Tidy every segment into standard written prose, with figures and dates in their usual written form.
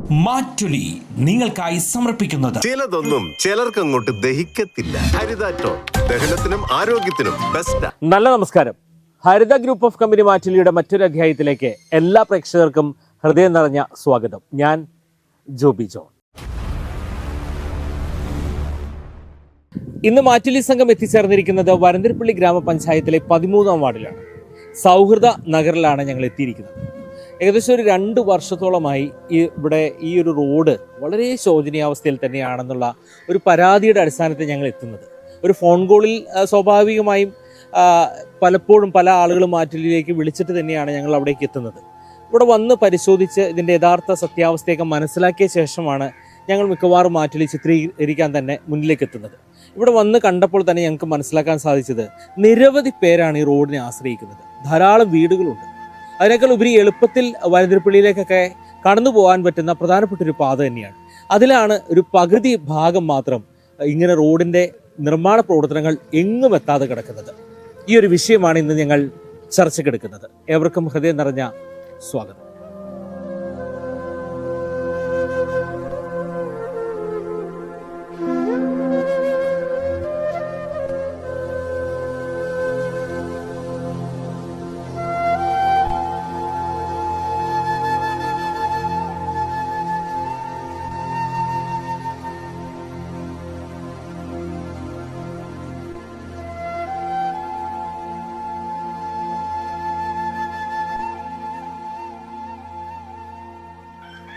മാറ്റുലി നിങ്ങൾക്കായി സമർപ്പിക്കുന്നത് ചിലതൊന്നും ചിലർക്ക് അങ്ങോട്ട് ദഹിക്കത്തില്ല. ഹരിതാറ്റോ ദഹനത്തിനും ആരോഗ്യത്തിനും ബെസ്റ്റ്. നല്ല നമസ്കാരം. ഹരിത ഗ്രൂപ്പ് ഓഫ് കമ്പനി മാറ്റുലിയുടെ മറ്റൊരു അധ്യായത്തിലേക്ക് എല്ലാ പ്രേക്ഷകർക്കും ഹൃദയം നിറഞ്ഞ സ്വാഗതം. ഞാൻ ജോബി ജോൺ. ഇന്ന് മാറ്റുലി സംഘം എത്തിച്ചേർന്നിരിക്കുന്നത് വരന്തരപ്പള്ളി ഗ്രാമപഞ്ചായത്തിലെ 13-ാം വാർഡിലാണ്. സൗഹൃദ നഗറിലാണ് ഞങ്ങൾ എത്തിയിരിക്കുന്നത്. ഏകദേശം ഒരു 2 വർഷത്തോളമായി ഇവിടെ ഈ ഒരു റോഡ് വളരെ ശോചനീയാവസ്ഥയിൽ തന്നെയാണെന്നുള്ള ഒരു പരാതിയുടെ അടിസ്ഥാനത്തിൽ ഞങ്ങൾ എത്തുന്നത്. ഒരു ഫോൺ കോളിൽ സ്വാഭാവികമായും പലപ്പോഴും പല ആളുകളും മാറ്റുലിയിലേക്ക് വിളിച്ചിട്ട് തന്നെയാണ് ഞങ്ങൾ അവിടേക്ക് എത്തുന്നത്. ഇവിടെ വന്ന് പരിശോധിച്ച് ഇതിൻ്റെ യഥാർത്ഥ സത്യാവസ്ഥയൊക്കെ മനസ്സിലാക്കിയ ശേഷമാണ് ഞങ്ങൾ മിക്കവാറും മാറ്റുലി ചിത്രീകരിക്കാൻ തന്നെ മുന്നിലേക്ക് എത്തുന്നത്. ഇവിടെ വന്ന് കണ്ടപ്പോൾ തന്നെ ഞങ്ങൾക്ക് മനസ്സിലാക്കാൻ സാധിച്ചത് നിരവധി പേരാണ് ഈ റോഡിനെ ആശ്രയിക്കുന്നത്. ധാരാളം വീടുകളുണ്ട്. അതിനേക്കാൾ ഉപരി എളുപ്പത്തിൽ വരന്തരപ്പള്ളിയിലേക്കൊക്കെ കടന്നു പോകാൻ പറ്റുന്ന പ്രധാനപ്പെട്ട ഒരു പാത തന്നെയാണ്. അതിലാണ് ഒരു പകുതി ഭാഗം മാത്രം ഇങ്ങനെ റോഡിൻ്റെ നിർമ്മാണ പ്രവർത്തനങ്ങൾ എങ്ങും എത്താതെ കിടക്കുന്നത്. ഈ ഒരു വിഷയമാണ് ഇന്ന് ഞങ്ങൾ ചർച്ചയ്ക്കെടുക്കുന്നത്. ഏവർക്കും ഹൃദയം നിറഞ്ഞ സ്വാഗതം.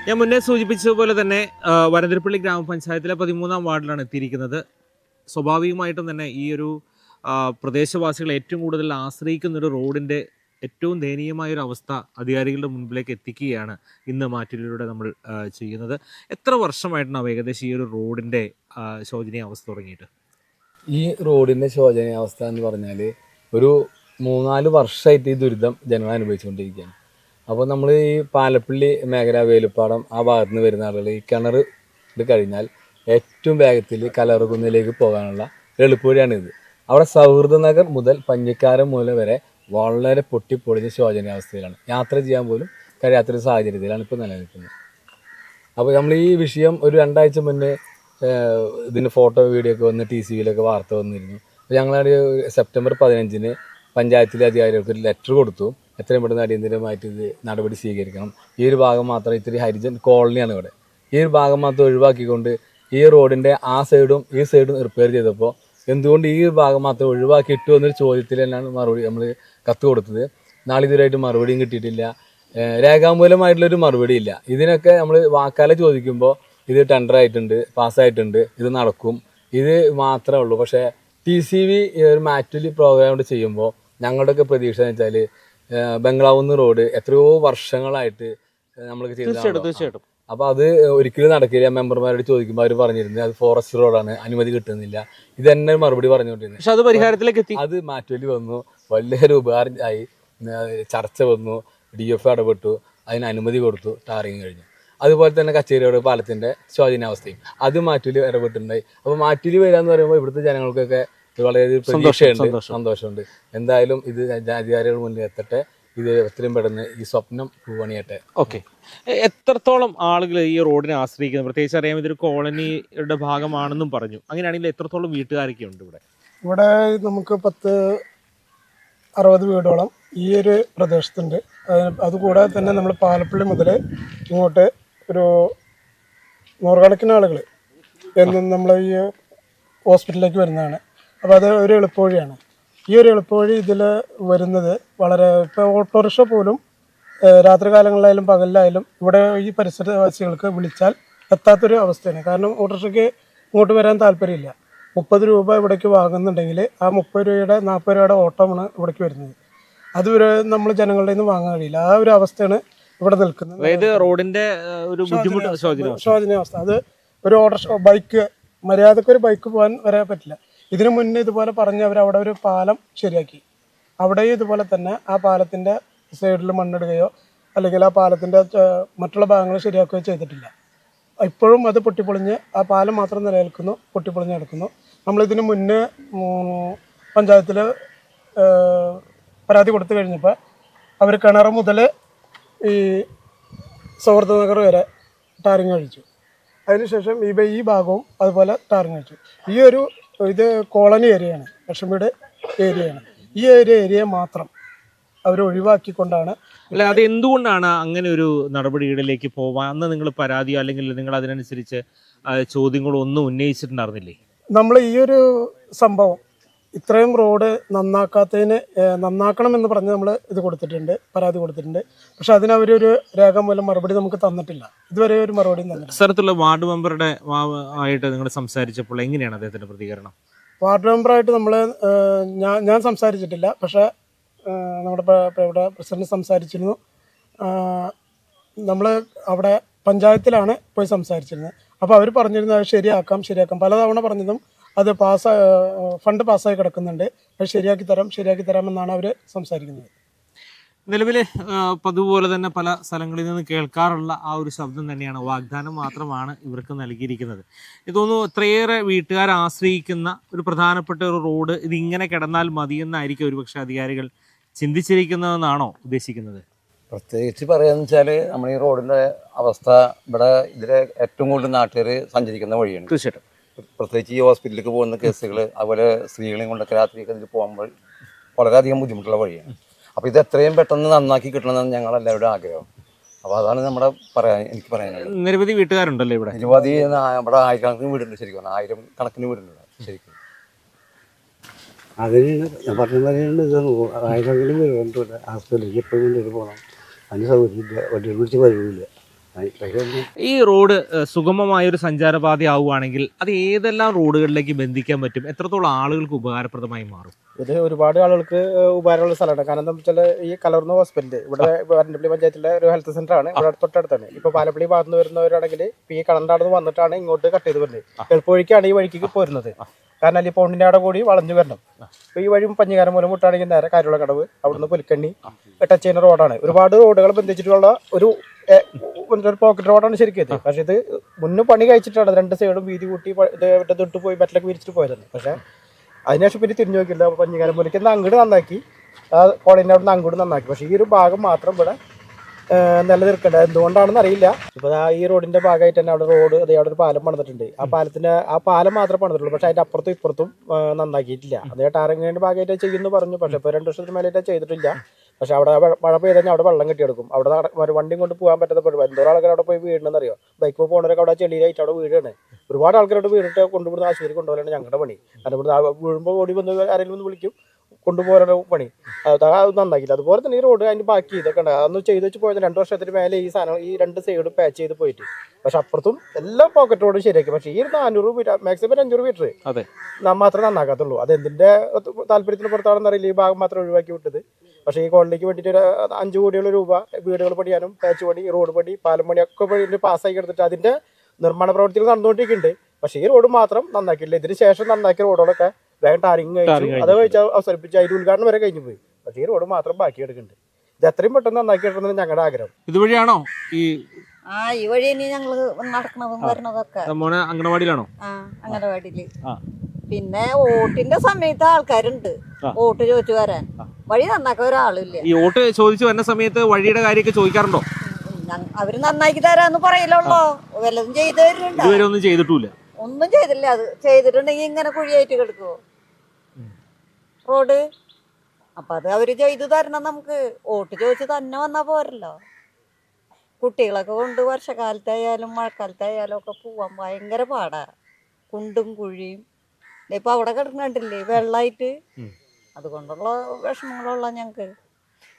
ഞാൻ മുന്നേ സൂചിപ്പിച്ചതുപോലെ തന്നെ വരന്തരപ്പള്ളി ഗ്രാമപഞ്ചായത്തിലെ 13-ാം വാർഡിലാണ് എത്തിയിരിക്കുന്നത്. സ്വാഭാവികമായിട്ടും തന്നെ ഈ ഒരു പ്രദേശവാസികൾ ഏറ്റവും കൂടുതൽ ആശ്രയിക്കുന്നൊരു റോഡിൻ്റെ ഏറ്റവും ദയനീയമായൊരു അവസ്ഥ അധികാരികളുടെ മുൻപിലേക്ക് എത്തിക്കുകയാണ് ഇന്ന് മാറ്റുലിയിലൂടെ നമ്മൾ ചെയ്യുന്നത്. എത്ര വർഷമായിട്ടാണ് ഏകദേശം ഈ ഒരു റോഡിൻ്റെ ശോചനീയാവസ്ഥ തുടങ്ങിയിട്ട്? ഈ റോഡിൻ്റെ ശോചനീയാവസ്ഥ എന്ന് പറഞ്ഞാൽ ഒരു 3-4 വർഷമായിട്ട് ഈ ദുരിതം ജനങ്ങൾ അനുഭവിച്ചുകൊണ്ടിരിക്കുകയാണ്. അപ്പോൾ നമ്മൾ ഈ പാലപ്പള്ളി മേഖല, വേലുപ്പാടം ആ ഭാഗത്ത് നിന്ന് വരുന്ന ആളുകൾ ഈ കിണർ ഇത് കഴിഞ്ഞാൽ ഏറ്റവും വേഗത്തിൽ കലറുകുന്നിലേക്ക് പോകാനുള്ള എളുപ്പവഴിയാണിത്. അവിടെ സൗഹൃദ നഗർ മുതൽ പഞ്ഞിക്കാരം മൂല വരെ വളരെ പൊട്ടിപ്പൊളിഞ്ഞ ശോചനീയാവസ്ഥയിലാണ്. യാത്ര ചെയ്യാൻ പോലും കഴിയാത്തൊരു സാഹചര്യത്തിലാണ് ഇപ്പോൾ നിലനിൽക്കുന്നത്. അപ്പോൾ നമ്മൾ ഈ വിഷയം ഒരു 2 ആഴ്ച മുന്നേ ഇതിൻ്റെ ഫോട്ടോ വീഡിയോ ഒക്കെ വന്ന് TCVയിലൊക്കെ വാർത്ത വന്നിരുന്നു. അപ്പോൾ ഞങ്ങളൊരു സെപ്റ്റംബർ 15-ന് പഞ്ചായത്തിലെ അധികാരികൾക്ക് ഒരു ലെറ്റർ കൊടുത്തു. എത്രയും പെട്ടെന്ന് അടിയന്തരമായിട്ട് ഇത് നടപടി സ്വീകരിക്കണം. ഈ ഒരു ഭാഗം മാത്രം, ഇത്തിരി ഹരിജൻ കോളനിയാണ് ഇവിടെ, ഈ ഒരു ഭാഗം മാത്രം ഒഴിവാക്കിക്കൊണ്ട് ഈ റോഡിൻ്റെ ആ സൈഡും ഈ സൈഡും റിപ്പയർ ചെയ്തപ്പോൾ എന്തുകൊണ്ട് ഈ ഭാഗം മാത്രം ഒഴിവാക്കി ഇട്ടു എന്നൊരു ചോദ്യത്തിൽ തന്നെയാണ് മറുപടി നമ്മൾ കത്ത് കൊടുത്തത്. നാളിതുവരെയായിട്ട് മറുപടിയും കിട്ടിയിട്ടില്ല. രേഖാമൂലമായിട്ടുള്ളൊരു മറുപടി ഇല്ല. ഇതിനൊക്കെ നമ്മൾ വാക്കാലെ ചോദിക്കുമ്പോൾ ഇത് ടെൻഡർ ആയിട്ടുണ്ട്, പാസ്സായിട്ടുണ്ട്, ഇത് നടക്കും, ഇത് മാത്രമേ ഉള്ളൂ. പക്ഷേ TCV ഒരു മാറ്റുലി പ്രോഗ്രാം കൊണ്ട് ചെയ്യുമ്പോൾ ഞങ്ങളുടെയൊക്കെ പ്രതീക്ഷ എന്ന് വെച്ചാൽ ബംഗ്ലാവുന്ന് റോഡ് എത്രയോ വർഷങ്ങളായിട്ട് നമ്മൾക്ക് ചെയ്തു. അപ്പോൾ അത് ഒരിക്കലും നടക്കില്ല. മെമ്പർമാരോട് ചോദിക്കുമ്പോൾ അവർ പറഞ്ഞിരുന്നത് അത് ഫോറസ്റ്റ് റോഡാണ്, അനുമതി കിട്ടുന്നില്ല. ഇത് തന്നെ മറുപടി പറഞ്ഞുകൊണ്ടിരുന്നത്. പക്ഷെ അത് പരിഹാരത്തിലേക്ക് എത്തി. അത് മാറ്റുലി വന്നു, വലിയൊരു ഉപകാരം ആയി. ചർച്ച വന്നു, DF ഇടപെട്ടു, അതിന് അനുമതി കൊടുത്തു, ടാറിങ് കഴിഞ്ഞു. അതുപോലെ തന്നെ കച്ചേരിയോട് പാലത്തിൻ്റെ ശോചനീയാവസ്ഥയും അത് മാറ്റുലി ഇടപെട്ടിട്ടുണ്ടായി. അപ്പോൾ മാറ്റുലി വരികയെന്ന് പറയുമ്പോൾ ഇവിടുത്തെ ജനങ്ങൾക്കൊക്കെ വളരെ പ്രതീക്ഷയുണ്ട്, സന്തോഷമുണ്ട്. എന്തായാലും ഇത് അധികാരികൾ മുന്നിൽ എത്തട്ടെ. ഇത് എത്രയും പെട്ടെന്ന് ഈ സ്വപ്നം പൂവണിയട്ടെ. ഓക്കെ, എത്രത്തോളം ആളുകൾ ഈ റോഡിനെ ആശ്രയിക്കുന്നത്? പ്രത്യേകിച്ച് അറിയാം, ഇതൊരു കോളനിയുടെ ഭാഗമാണെന്നും പറഞ്ഞു. അങ്ങനെയാണെങ്കിൽ എത്രത്തോളം വീട്ടുകാരൊക്കെ ഉണ്ട് ഇവിടെ? ഇവിടെ നമുക്ക് 60 വീടോളം ഈ ഒരു പ്രദേശത്തുണ്ട്. അതുകൂടാതെ തന്നെ നമ്മൾ പാലപ്പള്ളി മുതൽ ഇങ്ങോട്ട് ഒരു 100 കണക്കിന് ആളുകൾ എന്നും നമ്മൾ ഈ ഹോസ്പിറ്റലിലേക്ക് വരുന്നതാണ്. അപ്പോൾ അത് ഒരു എളുപ്പവഴിയാണ്. ഈ ഒരു എളുപ്പവഴി ഇതിൽ വരുന്നത് വളരെ, ഇപ്പോൾ ഓട്ടോറിക്ഷ പോലും രാത്രി കാലങ്ങളിലായാലും പകലിലായാലും ഇവിടെ ഈ പരിസരവാസികൾക്ക് വിളിച്ചാൽ എത്താത്തൊരു അവസ്ഥയാണ്. കാരണം ഓട്ടോറിക്ഷയ്ക്ക് ഇങ്ങോട്ട് വരാൻ താല്പര്യമില്ല. 30 രൂപ ഇവിടേക്ക് വാങ്ങുന്നുണ്ടെങ്കിൽ ആ 30 രൂപയുടെ 40 രൂപയുടെ ഓട്ടമാണ് ഇവിടേക്ക് വരുന്നത്. അത് നമ്മൾ ജനങ്ങളുടെ നിന്ന് വാങ്ങാൻ കഴിയില്ല. ആ ഒരു അവസ്ഥയാണ് ഇവിടെ നിൽക്കുന്നത്. അതായത് റോഡിന്റെ ഒരു ബുദ്ധിമുട്ട്, ശോചനീയാവസ്ഥ. അത് ഒരു ഓട്ടോറിക്ഷ, ബൈക്ക്, മര്യാദക്കൊരു ബൈക്ക് പോകാൻ വരാൻ പറ്റില്ല. ഇതിനു മുന്നേ ഇതുപോലെ പറഞ്ഞ് അവിടെ ഒരു പാലം ശരിയാക്കി. അവിടെയും ഇതുപോലെ തന്നെ ആ പാലത്തിൻ്റെ സൈഡിൽ മണ്ണിടുകയോ അല്ലെങ്കിൽ ആ പാലത്തിൻ്റെ മറ്റുള്ള ഭാഗങ്ങൾ ശരിയാക്കുകയോ ചെയ്തിട്ടില്ല. ഇപ്പോഴും അത് പൊട്ടിപ്പൊളിഞ്ഞ് ആ പാലം മാത്രം നിലനിൽക്കുന്നു, പൊട്ടിപ്പൊളിഞ്ഞ് കിടക്കുന്നു. നമ്മളിതിന് മുന്നേ പഞ്ചായത്തിൽ പരാതി കൊടുത്തു കഴിഞ്ഞപ്പോൾ അവർ കിണർ മുതൽ ഈ സൗഹൃദ നഗർ വരെ ടാറിങ് കഴിച്ചു. അതിനുശേഷം ഈ ഭാഗവും അതുപോലെ ടാറിങ് കഴിച്ചു. ഇത് കോളനി ഏരിയയാണ്, ലക്ഷ്മിയുടെ ഏരിയയാണ്. ഈ ഏരിയ മാത്രം അവർ ഒഴിവാക്കിക്കൊണ്ടാണ്. അല്ല, അത് എന്തുകൊണ്ടാണ് അങ്ങനെ ഒരു നടപടികളിലേക്ക് പോവാൻ? അന്ന് നിങ്ങൾ പരാതിയോ അല്ലെങ്കിൽ നിങ്ങൾ അതിനനുസരിച്ച് ചോദ്യങ്ങളോ ഒന്നും ഉന്നയിച്ചിട്ടുണ്ടായിരുന്നില്ലേ? നമ്മൾ ഈ ഒരു സംഭവം ഇത്രയും റോഡ് നന്നാക്കണമെന്ന് പറഞ്ഞ് നമ്മൾ പരാതി കൊടുത്തിട്ടുണ്ട്. പക്ഷെ അതിനവരൊരു രേഖാമൂലം മറുപടി നമുക്ക് തന്നിട്ടില്ല. ഇതുവരെ ഒരു മറുപടി തന്നിട്ടില്ല. സ്ഥലത്തുള്ള വാർഡ് മെമ്പറുടെ ആയിട്ട് നിങ്ങൾ സംസാരിച്ചപ്പോൾ എങ്ങനെയാണ് അദ്ദേഹത്തിന്റെ പ്രതികരണം? വാർഡ് മെമ്പറായിട്ട് ഞാൻ സംസാരിച്ചിട്ടില്ല. പക്ഷെ നമ്മുടെ ഇവിടെ പ്രസിഡന്റ് സംസാരിച്ചിരുന്നു. നമ്മൾ അവിടെ പഞ്ചായത്തിലാണ് പോയി സംസാരിച്ചിരുന്നത്. അപ്പോൾ അവർ പറഞ്ഞിരുന്നത് അത് ശരിയാക്കാം. പലതവണ പറഞ്ഞതും അത് ഫണ്ട് പാസ്സായി കിടക്കുന്നുണ്ട്, അത് ശരിയാക്കി തരാമെന്നാണ് അവർ സംസാരിക്കുന്നത്. നിലവിൽ പതുപോലെ തന്നെ പല സ്ഥലങ്ങളിൽ നിന്ന് കേൾക്കാറുള്ള ആ ഒരു ശബ്ദം തന്നെയാണ്, വാഗ്ദാനം മാത്രമാണ് ഇവർക്ക് നൽകിയിരിക്കുന്നത്. ഇതൊന്നും ഇത്രയേറെ വീട്ടുകാർ ആശ്രയിക്കുന്ന ഒരു പ്രധാനപ്പെട്ട ഒരു റോഡ് ഇതിങ്ങനെ കിടന്നാൽ മതിയെന്നായിരിക്കും ഒരുപക്ഷെ അധികാരികൾ ചിന്തിച്ചിരിക്കുന്നതെന്നാണോ ഉദ്ദേശിക്കുന്നത്? പ്രത്യേകിച്ച് പറയാന്ന് വെച്ചാൽ നമ്മൾ ഈ റോഡിൻ്റെ അവസ്ഥ ഇവിടെ ഇതിലെ ഏറ്റവും കൂടുതൽ നാട്ടുകാർ സഞ്ചരിക്കുന്ന വഴിയാണ്. തീർച്ചയായിട്ടും. പ്രത്യേകിച്ച് ഈ ഹോസ്പിറ്റലിലേക്ക് പോകുന്ന കേസുകൾ, അതുപോലെ സ്ത്രീകളെയും കൊണ്ടൊക്കെ രാത്രിയൊക്കെ ഇതിൽ പോകുമ്പോൾ വളരെയധികം ബുദ്ധിമുട്ടുള്ള വഴിയാണ്. അപ്പോൾ ഇത് എത്രയും പെട്ടെന്ന് നന്നാക്കി കിട്ടണമെന്നാണ് ഞങ്ങളെല്ലാവരുടെ ആഗ്രഹം. അപ്പോൾ അതാണ് എനിക്ക് പറയാനുള്ളത്. നിരവധി വീട്ടുകാരുണ്ടല്ലോ ഇവിടെ? നിരവധി ഇവിടെ ആയിരക്കണക്കിന് വീടുണ്ട്. ശരിക്കും 1000 കണക്കിന് വീടുണ്ട് ശരിക്കും. അതിന് ഞാൻ പറയുന്നത് ഇത് 1000 വീടുണ്ട്. ഹോസ്പിറ്റലിലേക്ക് എപ്പോഴും കൊണ്ടുവരും പോകണം. അതിന് സൗകര്യമില്ല, വണ്ടിയെ പിടിച്ച് വരില്ല. ഈ റോഡ് സുഗമമായൊരു സഞ്ചാരപാത ആവുകയാണെങ്കിൽ അത് ഏതെല്ലാം റോഡുകളിലേക്ക് ബന്ധിക്കാൻ പറ്റും? എത്രത്തോളം ആളുകൾക്ക് ഉപകാരപ്രദമായി മാറും? ഇത് ഒരുപാട് ആളുകൾക്ക് ഉപകാരമുള്ള സ്ഥലമാണ്. കാരണം എന്താ വെച്ചാൽ ഈ കലർന്ന ഹോസ്പിറ്റൽ ഇവിടെ വരണ്ടപ്പള്ളി പഞ്ചായത്തിലെ ഒരു ഹെൽത്ത് സെന്റർ ആണ്. ഇവിടെ തൊട്ടടുത്താണ്. ഇപ്പോൾ പാലപ്പള്ളി ഭാഗത്ത് നിന്ന് വരുന്നവരാണെങ്കിൽ ഈ കടണ്ടാടുന്ന് വന്നിട്ടാണ് ഇങ്ങോട്ട് കട്ട് ചെയ്ത് വരുന്നത്. എളുപ്പവഴിക്കാണ് ഈ വഴിക്ക് പോരുന്നത്. കാരണം ഈ പൗണ്ടിൻ്റെ അവിടെ കൂടി വളഞ്ഞു വരണം. അപ്പോൾ ഈ വഴി പഞ്ഞിക്കാരം മൂലം വിട്ടാണെങ്കിൽ നേരെ കാര്യമുള്ള കടവ്, അവിടുന്ന് പുലിക്കണ്ണി ടച്ച് ചെയ്യുന്ന റോഡാണ്. ഒരുപാട് റോഡുകൾ ബന്ധിച്ചിട്ടുള്ള ഒരു പോക്കറ്റ് റോഡാണ് ശരിക്കും ഇത്. പക്ഷെ ഇത് മുന്നേ പണി കഴിച്ചിട്ടാണ് 2 സൈഡും വീതി കൂട്ടി തൊട്ട് പോയി ബെറ്റിലൊക്കെ വിരിച്ചിട്ട് പോയതാണ്. പക്ഷെ അതിനുശേഷം പിന്നെ തിരിഞ്ഞു നോക്കില്ല. പഞ്ഞിക്കാരം മൂലയ്ക്ക് അങ്ങോട്ട് നന്നാക്കി, ആ കോളേജിൻ്റെ അവിടെ നിന്ന് അങ്ങോട്ട് നന്നാക്കി. പക്ഷേ ഈ ഒരു ഭാഗം മാത്രം ഇവിടെ നിലനിൽക്കേണ്ടത് എന്തുകൊണ്ടാണെന്ന് അറിയില്ല. ഇപ്പോൾ ഈ റോഡിന്റെ ഭാഗമായിട്ട് തന്നെ അവിടെ അവിടെ ഒരു പാലം പണിതിട്ടുണ്ട്. ആ പാലം മാത്രമേ പണിതിട്ടുള്ളൂ. പക്ഷെ അതിന്റെ അപ്പുറത്തും ഇപ്പുറത്തും നന്നാക്കിയിട്ടില്ല. അതേ ടാറിങ്ങിന്റെ ഭാഗമായിട്ട് ചെയ്യുന്നു പറഞ്ഞു. പക്ഷെ ഇപ്പോൾ 2 വർഷത്തിന് മേലായിട്ട് ചെയ്തിട്ടില്ല. പക്ഷെ അവിടെ മഴ പെയ്ത് കഴിഞ്ഞാൽ അവിടെ വെള്ളം കെട്ടിയെടുക്കും. അവിടെ വണ്ടിയും കൊണ്ട് പോകാൻ പറ്റാത്ത എന്തോരം ആൾക്കാർ അവിടെ പോയി വീഴണമെന്നറിയോ? ബൈക്ക് പോകുന്നവരൊക്കെ അവിടെ ചെളിയിലായിട്ട് അവിടെ വീഴാണ്. ഒരുപാട് ആൾക്കാരോട് വീണിട്ട് കൊണ്ടുപോകുന്ന ആശുപത്രി കൊണ്ടുപോകാനാണ് ഞങ്ങളുടെ പണി. കാരണം ഇവിടെ വീഴുമ്പോൾ ഓടി വന്ന് ആരെങ്കിലും ഒന്ന് വിളിക്കും, കൊണ്ടുപോകാനുള്ള പണി. അത് നന്നാക്കില്ല. അതുപോലെ തന്നെ ഈ റോഡ് അതിന് ബാക്കി ഇതൊക്കെ ഉണ്ട്. അതൊന്ന് ചെയ്ത് വെച്ച് പോയത് 2 വർഷത്തിന് മേലെ ഈ സാധനം ഈ 2 സൈഡും പാച്ച് ചെയ്ത് പോയിട്ട്. പക്ഷെ അപ്പുറത്തും എല്ലാ പോക്കറ്റ് റോഡും ശരിയാക്കി. പക്ഷേ ഈ 400 മീറ്റർ മാക്സിമം 500 മീറ്റർ മാത്രമേ നന്നാക്കാത്തുള്ളൂ. അത് എന്തിന്റെ താല്പര്യത്തിന് പുറത്താണെന്ന് അറിയില്ല. ഈ ഭാഗം മാത്രം ഒഴിവാക്കി വിട്ടത്. പക്ഷേ ഈ കോളനിക്ക് വേണ്ടിയിട്ട് 5 കോടിയോളം രൂപ വീടുകൾ പണിയാനും പാച്ച് പണി, റോഡ് പണി, പാലം പണി ഒക്കെ പാസ്സാക്കി എടുത്തിട്ട് അതിന്റെ നിർമ്മാണ പ്രവർത്തികൾ നടന്നുകൊണ്ടിരിക്കുന്നുണ്ട്. പക്ഷേ ഈ റോഡ് മാത്രം നന്നാക്കിയില്ല. ഇതിന് ശേഷം നന്നാക്കിയ റോഡുകളൊക്കെ വേഗം ടാറിങ് കഴിച്ചു, അത് കഴിച്ച് അവസരിപ്പിച്ച് അതിന്റെ ഉദ്ഘാടനം വരെ കഴിഞ്ഞു പോയി. പക്ഷേ ഈ റോഡ് മാത്രം ബാക്കി എടുക്കുന്നുണ്ട്. ഇത് എത്രയും പെട്ടെന്ന് നന്നാക്കി എടുക്കുന്നത് ഞങ്ങളുടെ ആഗ്രഹം. ഇതുവഴിയാണോ ഈ വഴി ഞങ്ങള് നടക്കണതും വരണതൊക്കെ? മോനെ അംഗനവാടിയിലാണോ? അംഗനവാടിയില്. പിന്നെ വോട്ടിന്റെ സമയത്ത് ആൾക്കാരുണ്ട് വോട്ട് ചോദിച്ചു വരാൻ. വഴി നന്നാക്കാൻ ഒരാളില്ല. ഈ വോട്ട് ചോദിച്ചു വരുന്ന സമയത്ത് വഴിയുടെ കാര്യമൊക്കെ ചോദിക്കാറുണ്ടോ? അവര് നന്നാക്കി തരാന്ന് പറയലുള്ളോ? വല്ലതും ചെയ്തു തരുന്നുണ്ടോ? ഇതുവരെ ഒന്നും ചെയ്തിട്ടില്ല. ഒന്നും ചെയ്തില്ല. അത് ചെയ്തിട്ടുണ്ടെങ്കിൽ ഇങ്ങനെ കുഴിയായിട്ട് കിടക്കുവോ റോഡ്? അപ്പൊ അത് അവര് ചെയ്തു തരണം. നമുക്ക് വോട്ട് ചോദിച്ച് തന്നെ വന്നാ പോരല്ലോ. കുട്ടികളൊക്കെ കൊണ്ട് വർഷക്കാലത്തായാലും മഴക്കാലത്തായാലും ഒക്കെ പോവാൻ ഭയങ്കര പാടാ. കുണ്ടും കുഴിയും ഇപ്പൊ അവിടെ കിടക്കണ്ടില്ലേ വെള്ളമായിട്ട്. അതുകൊണ്ടുള്ള വിഷമങ്ങളുള്ള ഞങ്ങക്ക്.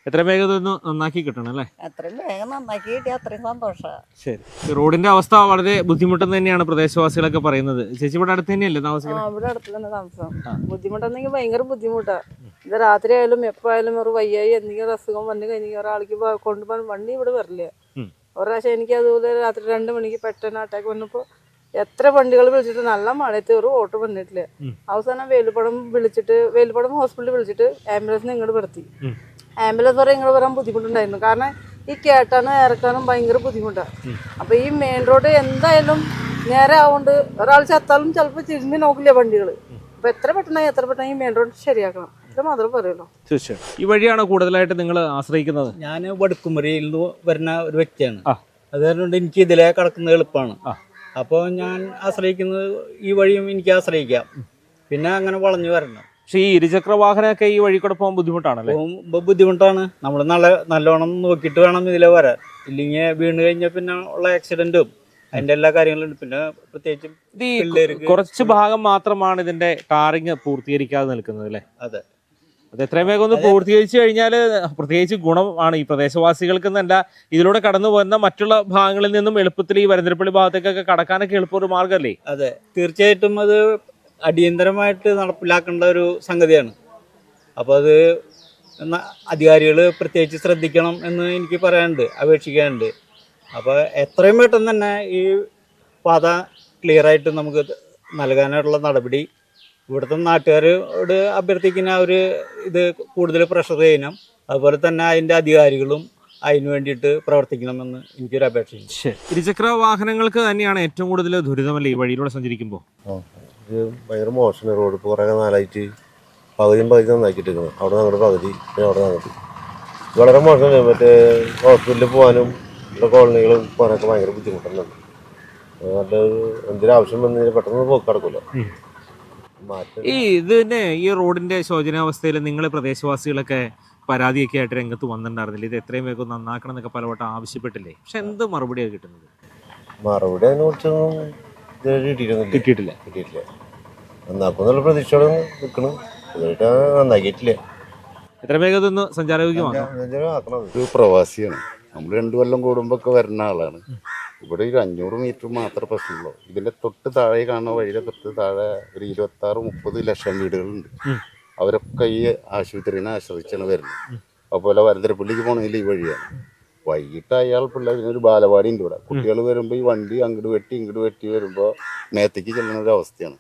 എത്ര വേഗം നന്നാക്കി കിട്ടണം അല്ലേ? എത്രയും വേഗം നന്നാക്കി കിട്ടിയ അത്രയും സന്തോഷമാണ്. ശരി. റോഡിന്റെ അവസ്ഥ വളരെ ബുദ്ധിമുട്ടെന്ന് തന്നെയാണ് പ്രദേശവാസികളൊക്കെ പറയുന്നത്. ചേച്ചി ഇവിടെ അടുത്ത് തന്നെയല്ലേ താമസിക്കുന്നത്? ഇവിടെ അടുത്ത് തന്നെ താമസം. ബുദ്ധിമുട്ടെന്നെങ്കിൽ ഭയങ്കര ബുദ്ധിമുട്ടാണ്. ഇത് രാത്രി ആയാലും എപ്പോഴായാലും ഒരു വയ്യായി എന്തെങ്കിലും അസുഖം വന്നു കഴിഞ്ഞാൽ ഒരാൾക്ക് കൊണ്ടുപോകാൻ വണ്ടി ഇവിടെ വരില്ല. ഒരു പ്രാവശ്യം എനിക്ക് അതുപോലെ രാത്രി 2 മണിക്ക് പെട്ടെന്ന് അറ്റാക്ക് വന്നപ്പോൾ എത്ര വണ്ടികൾ വിളിച്ചിട്ട് നല്ല മഴയത്ത് ഒരു ഓട്ടോ വന്നിട്ടില്ല. അവസാനം വേലുപ്പടം ഹോസ്പിറ്റലിൽ വിളിച്ചിട്ട് ആംബുലൻസിന് ഇങ്ങോട്ട് പെടുത്തി. ആംബുലൻസ് വരെ ഇങ്ങോട്ട് വരാൻ ബുദ്ധിമുട്ടുണ്ടായിരുന്നു. കാരണം ഈ കേട്ടാനും ഇറക്കാനും ഭയങ്കര ബുദ്ധിമുട്ടാണ്. അപ്പൊ ഈ മെയിൻ റോഡ് എന്തായാലും നേരെ ആവുകൊണ്ട് ഒരാൾ ചത്താലും ചിലപ്പോൾ തിരിഞ്ഞ് നോക്കില്ല വണ്ടികൾ. അപ്പൊ എത്ര പെട്ടെന്ന് ഈ മെയിൻ റോഡ് ശരിയാക്കണം. അത്ര മാത്രമേ പറയുള്ളൂ. ഈ വഴിയാണോ കൂടുതലായിട്ട് നിങ്ങൾ ആശ്രയിക്കുന്നത്? ഞാൻ വടക്കുമറിയിൽ നിന്ന് വരുന്ന ഒരു വ്യക്തിയാണ്. അത് കാരണം എനിക്ക് ഇതിലെ കടക്കുന്നത് എളുപ്പമാണ്. അപ്പോൾ ഞാൻ ആശ്രയിക്കുന്നത് ഈ വഴിയും എനിക്ക് ആശ്രയിക്കാം. പിന്നെ അങ്ങനെ വളഞ്ഞു വരണം. പക്ഷേ ഈ ഇരുചക്ര വാഹനമൊക്കെ ഈ വഴി കൂടെ പോകാൻ ബുദ്ധിമുട്ടാണല്ലേ? ബുദ്ധിമുട്ടാണ്. നമ്മൾ നല്ലോണം നോക്കിയിട്ട് വേണം ഇതിലെ വരാൻ. ഇല്ലെങ്കിൽ വീണ് കഴിഞ്ഞാൽ പിന്നെ ഉള്ള ആക്സിഡന്റും അതിന്റെ എല്ലാ കാര്യങ്ങളും. പിന്നെ പ്രത്യേകിച്ചും കുറച്ച് ഭാഗം മാത്രമാണ് ഇതിന്റെ ടാറിങ് പൂർത്തീകരിക്കാതെ നിൽക്കുന്നത് അല്ലേ? അതെ. അത് എത്രയും വേഗം ഒന്ന് പൂർത്തീകരിച്ചു കഴിഞ്ഞാൽ പ്രത്യേകിച്ച് ഗുണമാണ് ഈ പ്രദേശവാസികൾക്ക് എന്നല്ല, ഇതിലൂടെ കടന്നു പോകുന്ന മറ്റുള്ള ഭാഗങ്ങളിൽ നിന്നും എളുപ്പത്തിൽ ഈ വരന്തരപ്പള്ളി ഭാഗത്തേക്കൊക്കെ കടക്കാനൊക്കെ എളുപ്പമൊരു മാർഗ്ഗമല്ലേ? അതെ, തീർച്ചയായിട്ടും അത് അടിയന്തരമായിട്ട് നടപ്പിലാക്കേണ്ട ഒരു സംഗതിയാണ്. അപ്പോൾ അത് അധികാരികൾ പ്രത്യേകിച്ച് ശ്രദ്ധിക്കണം എന്ന് എനിക്ക് പറയാനുണ്ട്, അപേക്ഷിക്കാനുണ്ട്. അപ്പോൾ എത്രയും പെട്ടെന്ന് തന്നെ ഈ പാത ക്ലിയറായിട്ട് നമുക്ക് നൽകാനായിട്ടുള്ള നടപടി ഇവിടുത്തെ നാട്ടുകാരോട് അഭ്യർത്ഥിക്കുന്ന ഒരു ഇത് കൂടുതൽ പ്രഷർ ചെയ്യണം. അതുപോലെ തന്നെ അതിൻ്റെ അധികാരികളും അതിന് വേണ്ടിയിട്ട് പ്രവർത്തിക്കണമെന്ന് എനിക്കൊരു അപേക്ഷയുണ്ട്. ഇരുചക്ര വാഹനങ്ങൾക്ക് തന്നെയാണ് ഏറ്റവും കൂടുതൽ ദുരിതമല്ലേ ഈ വഴിയിലൂടെ സഞ്ചരിക്കുമ്പോൾ? ഭയങ്കര മോശമാണ് റോഡ്. ഇപ്പോൾ കുറേ നാളായിട്ട് പകുതി നന്നാക്കിയിട്ടിരിക്കുന്നത്. അവിടെ ഞങ്ങളുടെ പകുതി, പിന്നെ അവിടെ ഞങ്ങൾക്ക് വളരെ മോശമാണ്. മറ്റേ ഹോസ്പിറ്റലിൽ പോകാനും ഇവിടെ കോളനികളും പോകാനൊക്കെ ഭയങ്കര ബുദ്ധിമുട്ടുണ്ട്. നല്ലൊരു എന്തൊരു ആവശ്യം വന്നു പെട്ടെന്ന് പോക്ക് നടക്കില്ല. ഈ ഇതിന് ഈ റോഡിന്റെ ശോചനാവസ്ഥയിൽ നിങ്ങൾ പ്രദേശവാസികളൊക്കെ പരാതിയൊക്കെ ആയിട്ട് രംഗത്ത് വന്നിട്ടുണ്ടായിരുന്നില്ല? ഇത് എത്രയും വേഗം നന്നാക്കണം എന്നൊക്കെ പലവട്ടം ആവശ്യപ്പെട്ടില്ലേ? പക്ഷെ എന്ത് മറുപടിയാണ് കിട്ടുന്നത്? മറുപടി അതിനെക്കുറിച്ചൊന്നും കിട്ടിയിട്ടില്ല. നന്നാക്കുന്നുള്ള പ്രതീക്ഷയോടെ നിൽക്കണം. ഇതായിട്ട് നന്നാക്കിയിട്ടില്ല. എത്ര വേഗം ഇതൊന്ന് സഞ്ചാരയോഗ്യമാണ്. ഒരു പ്രവാസിയാണ്. നമ്മൾ 2 കൊല്ലം കൂടുമ്പോൾ ഒക്കെ വരുന്ന ആളാണ്. ഇവിടെ ഒരു 500 മീറ്റർ മാത്രമേ പ്രശ്നമുള്ളൂ. ഇതിൻ്റെ തൊട്ട് താഴെ കാണുന്ന വഴിയുടെ തൊട്ട് താഴെ ഒരു 26-30 ലക്ഷം വീടുകളുണ്ട്. അവരൊക്കെ ഈ ആശുപത്രിനെ ആശ്രയിച്ചാണ് വരുന്നത്. അതുപോലെ വരന്തരപ്പള്ളിക്ക് പോകണമെങ്കിൽ ഈ വഴിയാണ്. വൈകിട്ട് അയാൾ പിള്ളേരിനൊരു ബാലവാടി ഉണ്ട് ഇവിടെ. കുട്ടികൾ വരുമ്പോൾ ഈ വണ്ടി അങ്ങോട്ട് വെട്ടി ഇങ്ങോട്ട് വെട്ടി വരുമ്പോൾ മേത്തേക്ക് ചെല്ലുന്ന ഒരു അവസ്ഥയാണ്.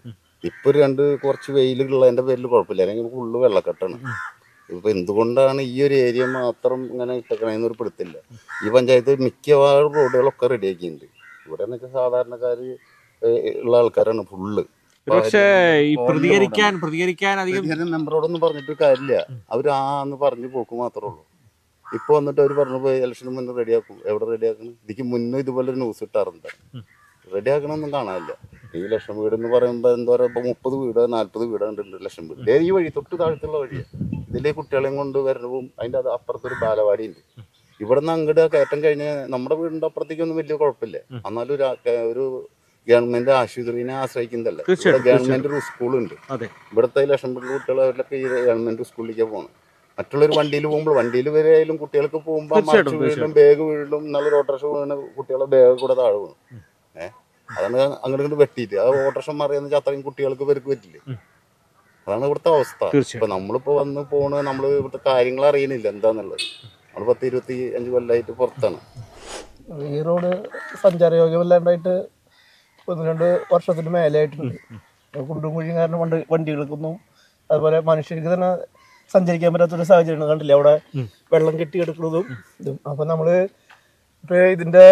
ഇപ്പോൾ കുറച്ച് വെയിലുള്ളതിൻ്റെ പേരിൽ കുഴപ്പമില്ല, അല്ലെങ്കിൽ ഫുള്ള് വെള്ളക്കെട്ടാണ്. ഇപ്പം എന്തുകൊണ്ടാണ് ഈ ഒരു ഏരിയ മാത്രം ഇങ്ങനെ ഇട്ടേക്കണേന്നൊരു പിടുത്തില്ല. ഈ പഞ്ചായത്ത് മിക്കവാറും റോഡുകളൊക്കെ റെഡിയാക്കിയിട്ടുണ്ട്. ഇവിടെ എന്ന് വെച്ചാൽ സാധാരണക്കാർ ഉള്ള ആൾക്കാരാണ് ഫുള്ള്. പക്ഷേ ഈ പ്രതികരിക്കാൻ അധികം നമ്പറോടൊന്നും പറഞ്ഞിട്ട് കാര്യമില്ല. അവർ എന്ന് പറഞ്ഞ് പോക്ക് മാത്രമേ ഉള്ളൂ. ഇപ്പോൾ വന്നിട്ട് അവർ പറഞ്ഞു പോയി ഇലക്ഷന് മുന്നേ റെഡിയാക്കും. എവിടെ റെഡിയാക്കണം? ഇതിക്ക് മുന്നേ ഇതുപോലെ ഒരു ന്യൂസ് ഇട്ടാറുണ്ട്. റെഡിയാക്കണമെന്നും കാണാനില്ല. ഈ ലക്ഷം വീട് എന്ന് പറയുമ്പോൾ എന്താ പറയുക, ഇപ്പോൾ 30 വീട് 40 വീട് കണ്ടിട്ടുണ്ട് ലക്ഷം വീട്. ഈ വഴി തൊട്ട് താഴത്തുള്ള വഴിയാണ്. ഇതിലെ കുട്ടികളെയും കൊണ്ട് വരണവും അതിൻ്റെ അപ്പുറത്തൊരു ബാലവാടി ഉണ്ട്. ഇവിടെ നിന്ന് അങ്ങോട്ട് കയറ്റം കഴിഞ്ഞ് നമ്മുടെ വീടിൻ്റെ അപ്പുറത്തേക്കൊന്നും വലിയ കുഴപ്പമില്ല. എന്നാലും ഒരു ഗവൺമെന്റ് ആശുപത്രിനെ ആശ്രയിക്കുന്നതല്ല. ഗവൺമെന്റ് ഒരു സ്കൂളുണ്ട്. ഇവിടുത്തെ ലക്ഷം കുട്ടികൾ അവരിലൊക്കെ ഈ ഗവൺമെന്റ് സ്കൂളിലേക്ക് പോകണം. മറ്റുള്ളൊരു വണ്ടിയിൽ പോകുമ്പോൾ വണ്ടിയിൽ വരെയായാലും കുട്ടികൾക്ക് പോകുമ്പോൾ മറിച്ച് വീഴും, ബാഗ് വീഴും. നല്ല ഓട്ടോറിക്ഷ വീണ് കുട്ടികളെ ബാഗ് കൂടെ താഴെ വീണു. അതാണ് അങ്ങോട്ട് ഇങ്ങോട്ട് വെട്ടിയിട്ട് അത് ഓട്ടോറിക്ഷ മറിയാന്ന് വെച്ചാൽ അത്രയും കുട്ടികൾക്ക് പേർക്ക് പറ്റില്ലേ. അതാണ് ഇവിടുത്തെ അവസ്ഥ. ഇപ്പൊ നമ്മളിപ്പോ വന്ന് പോണ്, നമ്മൾ ഇവിടുത്തെ കാര്യങ്ങൾ അറിയുന്നില്ല എന്താന്നുള്ളത്. നമ്മൾ 10-25 കൊല്ലമായിട്ട് പുറത്താണ്. ഈ റോഡ് സഞ്ചാരയോഗ്യമല്ലാണ്ടായിട്ട് 1-2 വർഷത്തിന് മേലെയായിട്ടുണ്ട്. കുണ്ടും കുഴിയും കാരണം വണ്ടികൾക്കൊന്നും അതുപോലെ മനുഷ്യർക്ക് തന്നെ സഞ്ചരിക്കാൻ പറ്റാത്തൊരു സാഹചര്യമാണ്. കണ്ടില്ലേ അവിടെ വെള്ളം കെട്ടിയെടുക്കുന്നതും ഇതും. അപ്പം നമ്മൾ ഇപ്പോൾ ഇതിൻ്റെ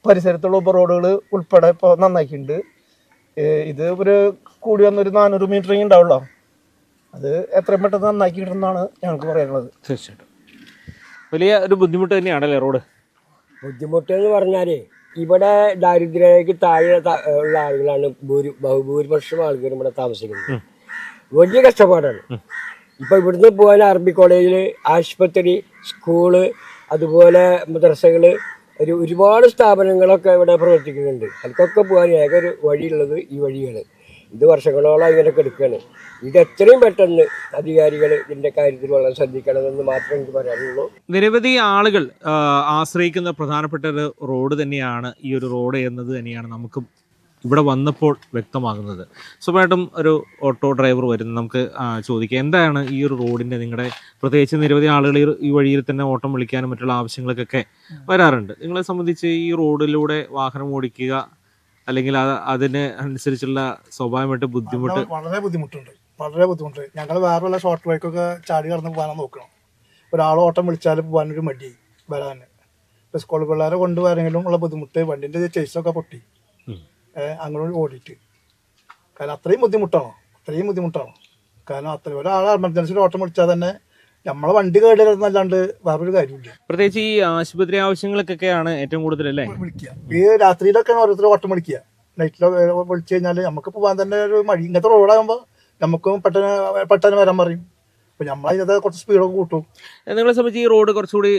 പരിസരത്തുള്ള ഉപറോഡുകൾ ഉൾപ്പെടെ ഇപ്പോൾ നന്നാക്കിയിട്ടുണ്ട്. ഇത് ഒരു കൂടി വന്നൊരു 400 മീറ്ററിങ് ഉണ്ടാവുള്ളൂ. അത് എത്രയും പെട്ടെന്ന് നന്നാക്കിയിട്ടെന്നാണ് ഞങ്ങൾക്ക് പറയാനുള്ളത്. തീർച്ചയായിട്ടും വലിയ ഒരു ബുദ്ധിമുട്ട് തന്നെയാണല്ലേ റോഡ്? ബുദ്ധിമുട്ട് എന്ന് പറഞ്ഞാൽ ഇവിടെ ദാരിദ്ര്യക്ക് താഴെ ഉള്ള ആളുകളാണ് ബഹുഭൂരിപക്ഷം ആളുകൾ ഇവിടെ താമസിക്കുന്നത്. വലിയ കഷ്ടപ്പാടാണ്. ഇപ്പോൾ ഇവിടുന്ന് പോകാൻ അറബി കോളേജിൽ, ആശുപത്രി, സ്കൂള്, അതുപോലെ മദ്രസകൾ, ഒരുപാട് സ്ഥാപനങ്ങളൊക്കെ ഇവിടെ പ്രവർത്തിക്കുന്നുണ്ട്. അതിൽക്കൊക്കെ പോകാൻ ഏക ഒരു വഴിയുള്ളത് ഈ വഴിയാണ്. ഇത് വർഷങ്ങളോളം ഇങ്ങനെ കിടക്കുകയാണ്. ഇത് എത്രയും പെട്ടെന്ന് അധികാരികൾ ഇതിൻ്റെ കാര്യത്തിൽ വളരെ ശ്രദ്ധിക്കണമെന്ന് മാത്രമേ എനിക്ക് പറയാനുള്ളൂ. നിരവധി ആളുകൾ ആശ്രയിക്കുന്ന പ്രധാനപ്പെട്ട ഒരു റോഡ് തന്നെയാണ് ഈ ഒരു റോഡ് എന്നത് തന്നെയാണ് നമുക്കും ഇവിടെ വന്നപ്പോൾ വ്യക്തമാകുന്നത്. സ്വാഭാവികമായിട്ടും ഒരു ഓട്ടോ ഡ്രൈവർ വരുന്നു, നമുക്ക് ചോദിക്കാം എന്താണ് ഈ ഒരു റോഡിൻ്റെ, നിങ്ങളുടെ പ്രത്യേകിച്ച് നിരവധി ആളുകൾ ഈ വഴിയിൽ തന്നെ ഓട്ടം വിളിക്കാനും മറ്റുള്ള ആവശ്യങ്ങൾക്കൊക്കെ വരാറുണ്ട്. നിങ്ങളെ സംബന്ധിച്ച് ഈ റോഡിലൂടെ വാഹനം ഓടിക്കുക അല്ലെങ്കിൽ അതിന് അനുസരിച്ചുള്ള സ്വാഭാവികമായിട്ട് ബുദ്ധിമുട്ട്? വളരെ ബുദ്ധിമുട്ട്. ഞങ്ങൾ വേറെ ഷോർട്ട് ബൈക്കൊക്കെ ചാടി കടന്ന് പോകാനാണ് നോക്കണം. ഒരാൾ ഓട്ടം വിളിച്ചാൽ പോകാനൊരു മടി വരാൻ. ഇപ്പോൾ സ്കൂൾ പിള്ളേരെ കൊണ്ടുവരെങ്കിലും ഉള്ള ബുദ്ധിമുട്ട്. വണ്ടിൻ്റെ ചേസൊക്കെ പൊട്ടി അങ്ങോട്ട് ഓടിയിട്ട്. കാരണം അത്രയും ബുദ്ധിമുട്ടാണോ? കാരണം അത്രയും ഒരാൾ എമർജൻസിയിൽ ഓട്ടം വിളിച്ചാൽ തന്നെ നമ്മളെ വണ്ടി കേടല്ലാണ്ട് വേറൊരു കാര്യമില്ല. പ്രത്യേകിച്ച് ഈ ആശുപത്രി ആവശ്യങ്ങൾക്കൊക്കെയാണ് ഏറ്റവും കൂടുതൽ അല്ലേ വിളിക്കുക. ഈ രാത്രിയിലൊക്കെ ഓരോരുത്തർ വട്ടം വിളിക്കുക. നൈറ്റിലൊക്കെ വിളിച്ചു കഴിഞ്ഞാൽ നമുക്ക് പോകാൻ തന്നെ ഒരു മടി. ഇങ്ങനത്തെ റോഡാകുമ്പോൾ നമുക്കും പെട്ടെന്ന് വരാൻ പറയും. അപ്പൊ നമ്മളതിനകത്ത് കുറച്ച് സ്പീഡൊക്കെ കൂട്ടും. നിങ്ങളെ സംബന്ധിച്ച് ഈ റോഡ് കുറച്ചുകൂടി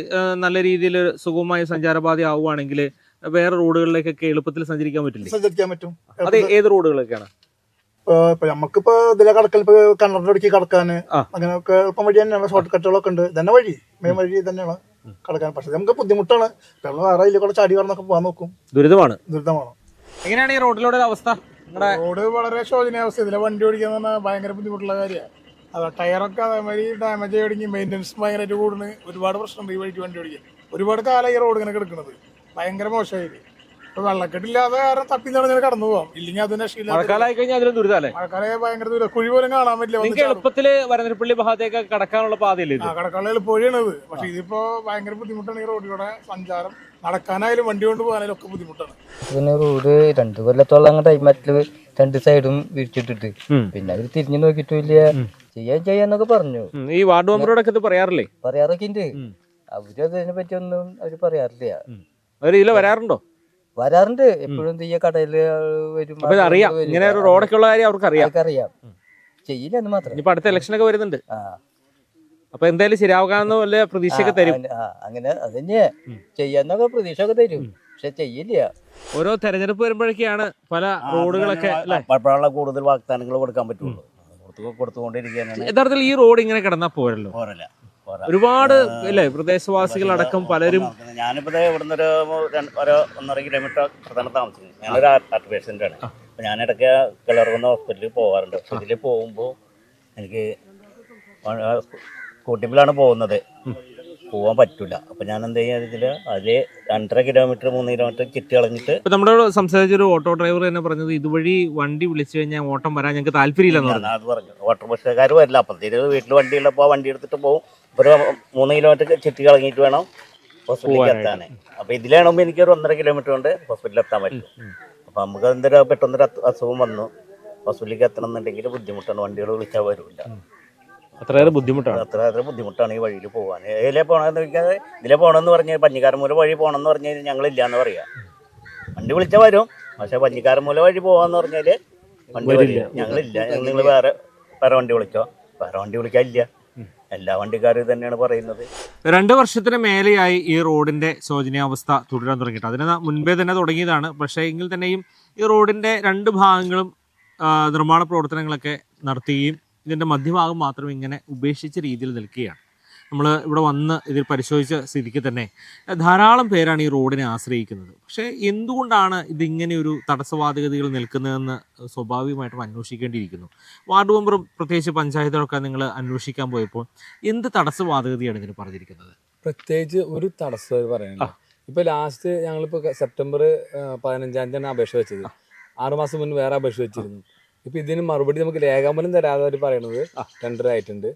നല്ല രീതിയിൽ സുഗമമായ സഞ്ചാരപാത ആവുകയാണെങ്കിൽ വേറെ റോഡുകളിലേക്കൊക്കെ എളുപ്പത്തിൽ സഞ്ചരിക്കാൻ പറ്റില്ലേ? സഞ്ചരിക്കാൻ പറ്റും. അത് ഏത് റോഡുകളൊക്കെയാണ്? ഇപ്പൊ നമുക്കിപ്പോ ഇതിലെ കടക്കൽ ഇപ്പൊ കണ്ണറിന്റെ അടുക്കി കടക്കാന് അങ്ങനെയൊക്കെ എളുപ്പം വഴി തന്നെയാണ്. ഷോർട്ട് കട്ടുകളൊക്കെ ഉണ്ട്. ഇതന്നെ വഴി, മെയിൻ വഴി തന്നെയാണ് കടക്കാൻ. പക്ഷെ നമുക്ക് ബുദ്ധിമുട്ടാണ്. നമ്മൾ വേറെ ഇതിൽ കൂടെ ചാടി കടന്നൊക്കെ പോകാൻ നോക്കും. ദുരിതമാണ്. എങ്ങനെയാണ് ഈ റോഡിലൂടെ അവസ്ഥ? റോഡ് വളരെ ശോചനീയാവസ്ഥ. ഇതിലെ വണ്ടി ഓടിക്കുക എന്ന് പറഞ്ഞാൽ ഭയങ്കര ബുദ്ധിമുട്ടുള്ള കാര്യമാണ്. അതാ ടയറൊക്കെ അതേമാതിരി ഡാമേജ് തുടങ്ങി, മെയിൻ്റനൻസ് ഭയങ്കരമായിട്ട് കൂടുന്നു. ഒരുപാട് പ്രശ്നമുണ്ട് ഈ വഴിക്ക് വണ്ടി ഓടിക്കാൻ. ഒരുപാട് കാലം ഈ റോഡ് ഇങ്ങനെ കിടക്കുന്നത് ഭയങ്കര മോശമായിട്ട്. ഇപ്പൊ വെള്ളക്കെട്ടില്ലാതെ കാരണം തപ്പി നടന്ന് കടന്നു പോവാം. ഇല്ലെങ്കിൽ അത് മഴക്കാലമായി കഴിഞ്ഞാൽ അതിലും ദുരിതമല്ലേ? മഴക്കാലം ഭയങ്കര ദൂരം, കുഴി പോലും കാണാൻ പറ്റില്ല. എളുപ്പത്തില് വരന്തരപ്പള്ളി ഭാഗത്തേക്ക് കടക്കാനുള്ള പാതയില്ലേ? കടക്കാനുള്ള എളുപ്പവഴിയാണത്. പക്ഷെ ഇതിപ്പോ ഭയങ്കര ബുദ്ധിമുട്ടാണ്. ഈ റോഡിലൂടെ സഞ്ചാരം നടക്കാനായാലും വണ്ടി കൊണ്ട് പോകാനായാലും ഒക്കെ ബുദ്ധിമുട്ടാണ്. പിന്നെ റോഡ് 2 കൊല്ലത്തോളം ടൈമറ്റില് 2 സൈഡും വിരിച്ചിട്ടിട്ട് പിന്നെ അവര് തിരിഞ്ഞു നോക്കിയിട്ടില്ല. ചെയ്യാന്നൊക്കെ പറഞ്ഞു. ഈ വാർഡ് മെമ്പറോടൊക്കെ ഇത് പറയാറൊക്കെ ഉണ്ട്. അവര് അതിനെ പറ്റി ഒന്നും അവര് പറയാറില്ല. അവര് വരാറുണ്ടോ? വരാറുണ്ട്. എപ്പോഴും തീയ കടയില് വരും. അറിയാം ഇങ്ങനെ ഒരു റോഡൊക്കെ ഉള്ള കാര്യം അവർക്കറിയാം. ചെയ്യില്ല എന്ന് മാത്രം. ഇപ്പൊ അടുത്ത ഇലക്ഷനൊക്കെ വരുന്നുണ്ട്. അപ്പൊ എന്തായാലും ശരിയാവുകാന്ന് വല്ല പ്രതീക്ഷയൊക്കെ തരും. അങ്ങനെ അതന്നെ ചെയ്യാന്നൊക്കെ പ്രതീക്ഷ ഒക്കെ തരും. പക്ഷെ ചെയ്യില്ല. ഓരോ തെരഞ്ഞെടുപ്പ് വരുമ്പോഴൊക്കെയാണ് പല റോഡുകളൊക്കെ അപ്പോഴാണ് കൂടുതൽ വാഗ്ദാനങ്ങൾ കൊടുക്കാൻ പറ്റുള്ളൂ. കൊടുത്തുകൊണ്ടിരിക്കുകയാണ്. യഥാർത്ഥത്തിൽ ഈ റോഡ് ഇങ്ങനെ കിടന്നാ പോരല്ലോ. ഒരുപാട് അല്ലേ പ്രദേശവാസികൾ അടക്കം പലരും. ഞാനിപ്പോ ഇവിടുന്ന് ഒരു 1.5 കിലോമീറ്റർ അടുത്താണ് താമസിക്കുന്നത്. ഞാനൊരു ഹാർട്ട് പേഷ്യൻ്റ് ആണ്. അപ്പൊ ഞാനിടയ്ക്ക് കിളർകുന്ന ഹോസ്പിറ്റലിൽ പോകാറുണ്ട്. ഇതിൽ പോകുമ്പോൾ എനിക്ക് സ്കൂട്ടിപ്പിലാണ് പോകുന്നത്. പോകാൻ പറ്റില്ല. അപ്പൊ ഞാൻ എന്താ ചെയ്യുക, അതിൽ 2.5 കിലോമീറ്റർ 3 കിലോമീറ്റർ ചുറ്റി കളഞ്ഞിട്ട്. ഇപ്പൊ നമ്മളോട് സംസാരിച്ചൊരു ഓട്ടോ ഡ്രൈവർ തന്നെ പറഞ്ഞത് ഇതുവഴി വണ്ടി വിളിച്ചു കഴിഞ്ഞാൽ ഓട്ടം വരാൻ ഞങ്ങൾക്ക് താല്പര്യമില്ലെന്ന് പറഞ്ഞു. അത് പറഞ്ഞു. ഓട്ടോ ബസ്സുകാർ വരില്ല. അപ്പത്തേക്ക് വീട്ടിൽ വണ്ടിയുള്ളപ്പോൾ വണ്ടി എടുത്തിട്ട് പോകും. ഒരു 3 കിലോമീറ്റർ ചുറ്റി കളഞ്ഞിട്ട് വേണം ഹോസ്പിറ്റലിലേക്ക് എത്താൻ. അപ്പൊ ഇതിലാണെങ്കിൽ എനിക്ക് ഒരു 1.5 കിലോമീറ്റർ കൊണ്ട് ഹോസ്പിറ്റലിൽ എത്താൻ പറ്റും. അപ്പൊ നമുക്ക് എന്തൊരു പെട്ടെന്നൊരു അസുഖം വന്നു ഹോസ്പിറ്റലിലേക്ക് എത്തണം എന്നുണ്ടെങ്കിൽ ബുദ്ധിമുട്ടാണ്. വണ്ടികൾ വിളിച്ചാൽ വരില്ല. അത്രയേറെ ബുദ്ധിമുട്ടാണ് ഈ വഴിയിൽ പോകാൻ. ഇതിലെ പോകണമെന്ന് ചോദിക്കാതെ ഇതിലെ പോകണമെന്ന് പറഞ്ഞാൽ പഞ്ഞിക്കാരമൂല വഴി പോകണമെന്ന് പറഞ്ഞു കഴിഞ്ഞാൽ ഞങ്ങളില്ല എന്ന് പറയാം. വണ്ടി വിളിച്ചാൽ വരും. പക്ഷെ പഞ്ഞിക്കാരമൂല വഴി പോകാന്ന് പറഞ്ഞാൽ വണ്ടി വരില്ല. ഞങ്ങളില്ല. നിങ്ങൾ വേറെ വണ്ടി വിളിച്ചോ. വേറെ വണ്ടി വിളിക്കാനില്ല. എല്ലാ വണ്ടിക്കാരും തന്നെയാണ് പറയുന്നത്. 2 വർഷത്തിന് മേലെയായി ഈ റോഡിന്റെ ശോചനീയാവസ്ഥ തുടരാൻ തുടങ്ങിയിട്ട്. അതിന് മുൻപേ തന്നെ തുടങ്ങിയതാണ്. പക്ഷേ എങ്കിൽ തന്നെയും ഈ റോഡിന്റെ 2 ഭാഗങ്ങളും നിർമ്മാണ പ്രവർത്തനങ്ങളൊക്കെ നടത്തുകയും ഇതിൻ്റെ മധ്യഭാഗം മാത്രം ഇങ്ങനെ ഉപേക്ഷിച്ച രീതിയിൽ നിൽക്കുകയാണ്. നമ്മൾ ഇവിടെ വന്ന് ഇതിൽ പരിശോധിച്ച സ്ഥിതിക്ക് തന്നെ ധാരാളം പേരാണ് ഈ റോഡിനെ ആശ്രയിക്കുന്നത്. പക്ഷേ എന്തുകൊണ്ടാണ് ഇതിങ്ങനെ ഒരു തടസ്സവാദികതകൾ നിൽക്കുന്നതെന്ന് സ്വാഭാവികമായിട്ടും അന്വേഷിക്കേണ്ടിയിരിക്കുന്നു. വാർഡ് മെമ്പറും പ്രത്യേകിച്ച് പഞ്ചായത്തുകളൊക്കെ നിങ്ങൾ അന്വേഷിക്കാൻ പോയപ്പോൾ എന്ത് തടസ്സവാദികതയാണ് ഇതിന് പറഞ്ഞിരിക്കുന്നത്? പ്രത്യേകിച്ച് ഒരു തടസ്സം പറയാനില്ല. ഇപ്പോൾ ലാസ്റ്റ് ഞങ്ങളിപ്പോൾ സെപ്റ്റംബർ 15-ാം തീയതിയാണ് അപേക്ഷ വെച്ചത്. 6 മാസം മുന്നേ വേറെ അപേക്ഷ വെച്ചിരുന്നു. ഇപ്പം ഇതിന് മറുപടി നമുക്ക് രേഖാമൂലം തരാതെ അവർ പറയണത് ടെൻഡർ ആയിട്ടുണ്ട്,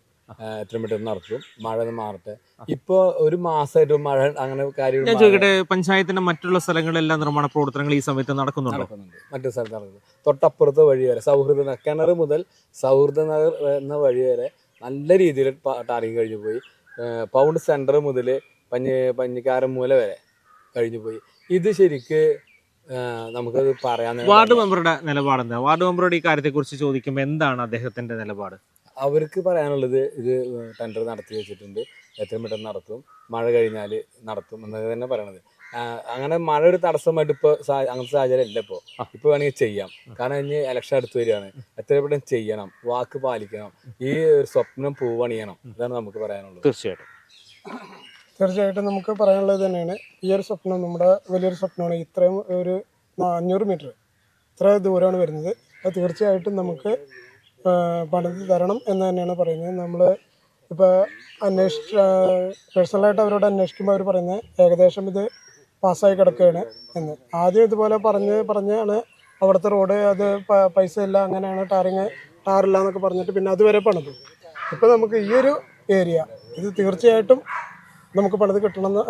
എത്ര മീറ്റർ നടത്തും, മഴ മാറട്ടെ. ഇപ്പൊ 1 മാസമായിട്ട് മഴ അങ്ങനെ കാര്യം. ഞാൻ ചോദിക്കട്ടെ, പഞ്ചായത്തിന്റെ മറ്റുള്ള സ്ഥലങ്ങളിലെല്ലാം നിർമ്മാണ പ്രവർത്തനങ്ങൾ ഈ സമയത്ത് നടക്കുന്നുണ്ട്. മറ്റു സ്ഥലത്ത് നടക്കുന്നത്. തൊട്ടപ്പുറത്തെ വഴി വരെ സൗഹൃദ കിണർ മുതൽ സൗഹൃദ നഗർ എന്ന വഴി വരെ നല്ല രീതിയിൽ ടാറിങ് കഴിഞ്ഞു പോയി. പൗണ്ട് സെന്റർ മുതൽ പഞ്ഞിക്കാരൻ മൂല വരെ കഴിഞ്ഞു പോയി. ഇത് ശരിക്ക് നമുക്കത് പറയാൻ. വാർഡ് മെമ്പറുടെ നിലപാട് എന്താ? വാർഡ് മെമ്പറുടെ ഈ കാര്യത്തെ കുറിച്ച് ചോദിക്കുമ്പോൾ എന്താണ് അദ്ദേഹത്തിന്റെ നിലപാട്? അവർക്ക് പറയാനുള്ളത് ഇത് ടെൻഡർ നടത്തി വെച്ചിട്ടുണ്ട്, എത്ര മീറ്റർ നടത്തും, മഴ കഴിഞ്ഞാൽ നടത്തും എന്നൊക്കെ തന്നെ പറയണത്. അങ്ങനെ മഴ ഒരു തടസ്സമായിട്ട് ഇപ്പോൾ അങ്ങനത്തെ സാഹചര്യം അല്ല. ഇപ്പോൾ വേണമെങ്കിൽ ചെയ്യാം. കാരണം ഇനി ഇലക്ഷൻ അടുത്ത് വരികയാണ്. എത്രയും പെട്ടെന്ന് ചെയ്യണം, വാക്ക് പാലിക്കണം, ഈ ഒരു സ്വപ്നം പൂവണിയണം. ഇതാണ് നമുക്ക് പറയാനുള്ളത്. തീർച്ചയായിട്ടും നമുക്ക് പറയാനുള്ളത് തന്നെയാണ്. ഈ ഒരു സ്വപ്നം നമ്മുടെ വലിയൊരു സ്വപ്നമാണ്. ഇത്രയും ഒരു 500 മീറ്റർ ഇത്ര ദൂരമാണ് വരുന്നത്. അത് തീർച്ചയായിട്ടും നമുക്ക് പണിത് തരണം എന്ന് തന്നെയാണ് പറയുന്നത്. നമ്മൾ ഇപ്പോൾ പേഴ്സണലായിട്ട് അവരോട് അന്വേഷിക്കുമ്പോൾ അവർ പറയുന്നത് ഏകദേശം ഇത് പാസ്സായി കിടക്കുകയാണ് എന്ന്. ആദ്യം ഇതുപോലെ പറഞ്ഞാണ് അവിടുത്തെ റോഡ് അത് പൈസ ഇല്ല, അങ്ങനെയാണ് ടാറില്ല എന്നൊക്കെ പറഞ്ഞിട്ട് പിന്നെ അതുവരെ പണിതു. ഇപ്പോൾ നമുക്ക് ഈ ഒരു ഏരിയ ഇത് തീർച്ചയായിട്ടും നമുക്ക് പണിത് കിട്ടണമെന്ന്,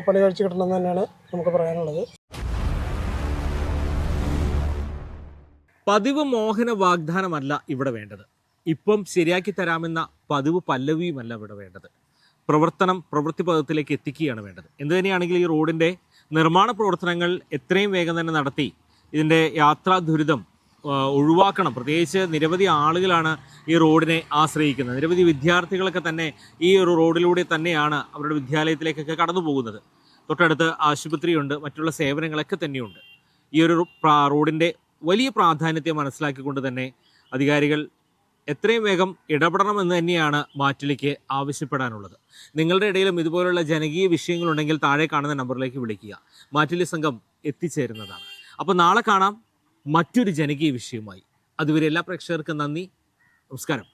പണി കഴിച്ച് കിട്ടണമെന്ന് തന്നെയാണ് നമുക്ക് പറയാനുള്ളത്. പതിവ് മോഹന വാഗ്ദാനമല്ല ഇവിടെ വേണ്ടത്. ഇപ്പം ശരിയാക്കി തരാമെന്ന പതിവ് പല്ലവിയുമല്ല ഇവിടെ വേണ്ടത്. പ്രവൃത്തി പദത്തിലേക്ക് എത്തിക്കുകയാണ് വേണ്ടത്. എന്ത് തന്നെയാണെങ്കിലും ഈ റോഡിൻ്റെ നിർമ്മാണ പ്രവർത്തനങ്ങൾ എത്രയും വേഗം തന്നെ നടത്തി ഇതിൻ്റെ യാത്രാ ദുരിതം ഒഴിവാക്കണം. പ്രത്യേകിച്ച് നിരവധി ആളുകളാണ് ഈ റോഡിനെ ആശ്രയിക്കുന്നത്. നിരവധി വിദ്യാർത്ഥികളൊക്കെ തന്നെ ഈ ഒരു റോഡിലൂടെ തന്നെയാണ് അവരുടെ വിദ്യാലയത്തിലേക്കൊക്കെ കടന്നു പോകുന്നത്. തൊട്ടടുത്ത് ആശുപത്രിയുണ്ട്, മറ്റുള്ള സേവനങ്ങളൊക്കെ തന്നെയുണ്ട്. ഈ ഒരു റോഡിൻ്റെ വലിയ പ്രാധാന്യത്തെ മനസ്സിലാക്കിക്കൊണ്ട് തന്നെ അധികാരികൾ എത്രയും വേഗം ഇടപെടണമെന്ന് തന്നെയാണ് മാറ്റിലേക്ക് ആവശ്യപ്പെടാനുള്ളത്. നിങ്ങളുടെ ഇടയിലും ഇതുപോലുള്ള ജനകീയ വിഷയങ്ങളുണ്ടെങ്കിൽ താഴെ കാണുന്ന നമ്പറിലേക്ക് വിളിക്കുക. മാറ്റിലി സംഘം എത്തിച്ചേരുന്നതാണ്. അപ്പോൾ നാളെ കാണാം മറ്റൊരു ജനകീയ വിഷയവുമായി. അതുവരെ എല്ലാ പ്രേക്ഷകർക്കും നന്ദി, നമസ്കാരം.